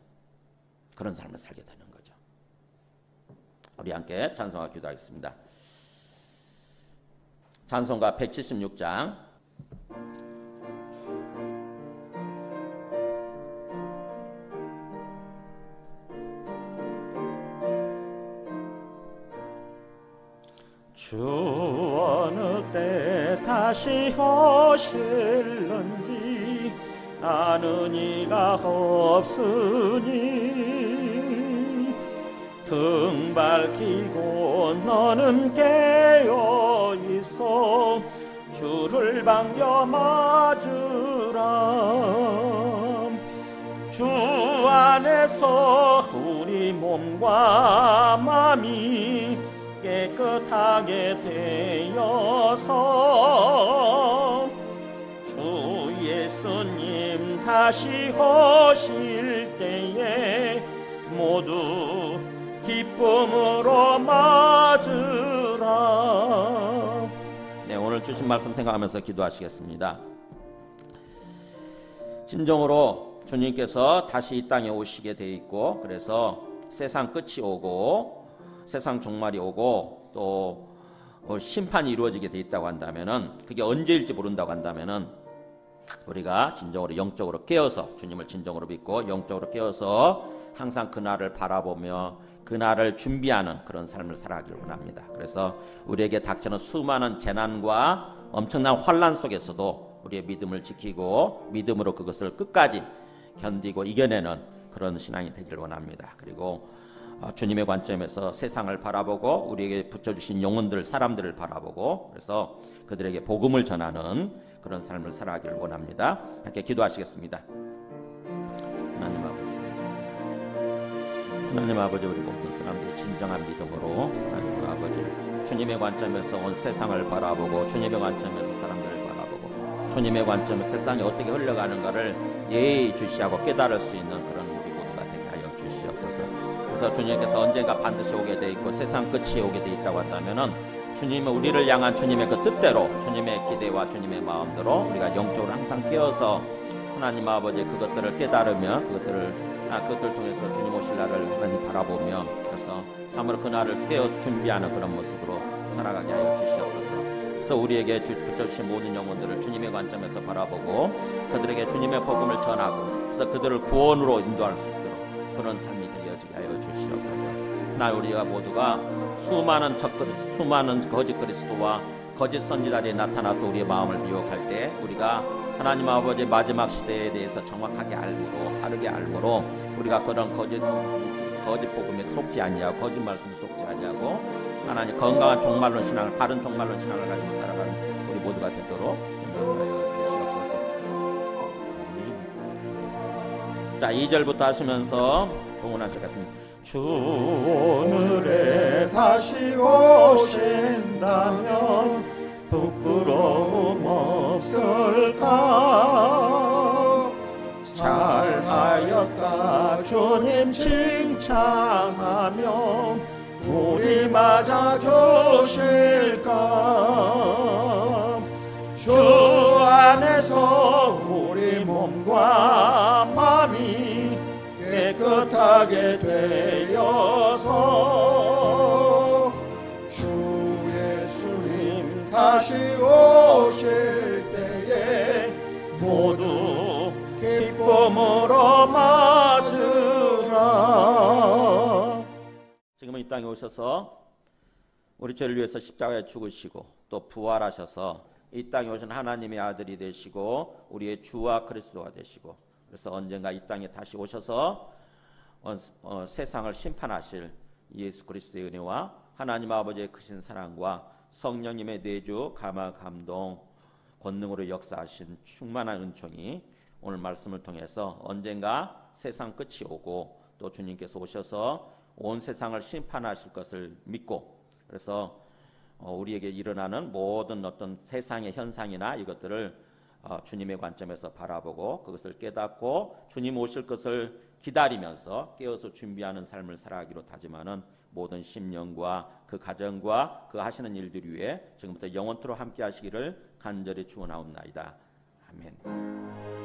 그런 삶을 살게 되는 거죠. 우리 함께 찬송과 기도하겠습니다. 찬송가 176장 주 어느 때 다시 오실는지 아는 이가 없으니 등 밝히고 너는 깨어 있어 주를 반겨 맞으라. 주 안에서 우리 몸과 마음이 깨끗하게 되어서 주 예수님 다시 오실 때에 모두 기쁨으로 맞으라. 네, 오늘 주신 말씀 생각하면서 기도하시겠습니다. 진정으로 주님께서 다시 이 땅에 오시게 돼 있고, 그래서 세상 끝이 오고 세상 종말이 오고 또 심판이 이루어지게 돼 있다고 한다면은, 그게 언제일지 모른다고 한다면은 우리가 진정으로 영적으로 깨어서 주님을 진정으로 믿고 영적으로 깨어서 항상 그날을 바라보며 그날을 준비하는 그런 삶을 살아가기를 원합니다. 그래서 우리에게 닥치는 수많은 재난과 엄청난 환난 속에서도 우리의 믿음을 지키고 믿음으로 그것을 끝까지 견디고 이겨내는 그런 신앙이 되기를 원합니다. 그리고 주님의 관점에서 세상을 바라보고 우리에게 붙여주신 영혼들, 사람들을 바라보고 그래서 그들에게 복음을 전하는 그런 삶을 살아가기를 원합니다. 함께 기도하시겠습니다. 하나님 아버지, 우리 모든 사람들이 진정한 믿음으로 하나님 아버지 주님의 관점에서 온 세상을 바라보고 주님의 관점에서 사람들을 바라보고 주님의 관점에서 세상이 어떻게 흘러가는가를 예의주시하고 깨달을 수 있는 그런 우리 모두가 되게 하여 주시옵소서. 그래서 주님께서 언젠가 반드시 오게 돼 있고 세상 끝이 오게 돼 있다고 한다면은 주님은 우리를 향한 주님의 그 뜻대로 주님의 기대와 주님의 마음대로 우리가 영적으로 항상 깨어서 하나님 아버지 그것들을 깨달으며 그것들을 통해서 주님 오실 날을 하나님 바라보며 그래서 참으로 그날을 깨어서 준비하는 그런 모습으로 살아가게 하여 주시옵소서. 그래서 우리에게 붙여주신 모든 영혼들을 주님의 관점에서 바라보고 그들에게 주님의 복음을 전하고 그래서 그들을 구원으로 인도할 수 있도록 그런 삶이 되어지게 하여 주시옵소서. 나 우리가 모두가 수많은 거짓 그리스도와 거짓 선지자들이 나타나서 우리의 마음을 미혹할 때 우리가 하나님 아버지 마지막 시대에 대해서 정확하게 알므로 바르게 알므로 우리가 그런 거짓 복음에 속지 아니하고 거짓 말씀에 속지 아니하고 하나님 건강한 종말론 신앙을 바른 종말론 신앙을 가지고 살아가는 우리 모두가 되도록 인도하여 주시옵소서. 자, 2절부터 하시면서 봉헌하시겠습니다. 주 오늘에 다시 오신다면 부끄러움 없을까? 잘하였다 주님 칭찬하며 우리 맞아 주실까? 주 안에서 우리 몸과 마음이 깨끗하게 되어서 주 예수님 다시 오실 때에 모두 기쁨으로 맞으라. 지금은 이 땅에 오셔서 우리 죄를 위해서 십자가에 죽으시고 또 부활하셔서 이 땅에 오신 하나님의 아들이 되시고 우리의 주와 그리스도가 되시고, 그래서 언젠가 이 땅에 다시 오셔서 세상을 심판하실 예수 그리스도의 은혜와 하나님 아버지의 크신 사랑과 성령님의 내주 감화 감동 권능으로 역사하신 충만한 은총이 오늘 말씀을 통해서 언젠가 세상 끝이 오고 또 주님께서 오셔서 온 세상을 심판하실 것을 믿고, 그래서 우리에게 일어나는 모든 어떤 세상의 현상이나 이것들을 주님의 관점에서 바라보고 그것을 깨닫고 주님 오실 것을 기다리면서 깨어서 준비하는 삶을 살아가기로 다짐하는 모든 심령과 그 가정과 그 하시는 일들 위해 지금부터 영원토록 함께 하시기를 간절히 축원하옵나이다. 아멘.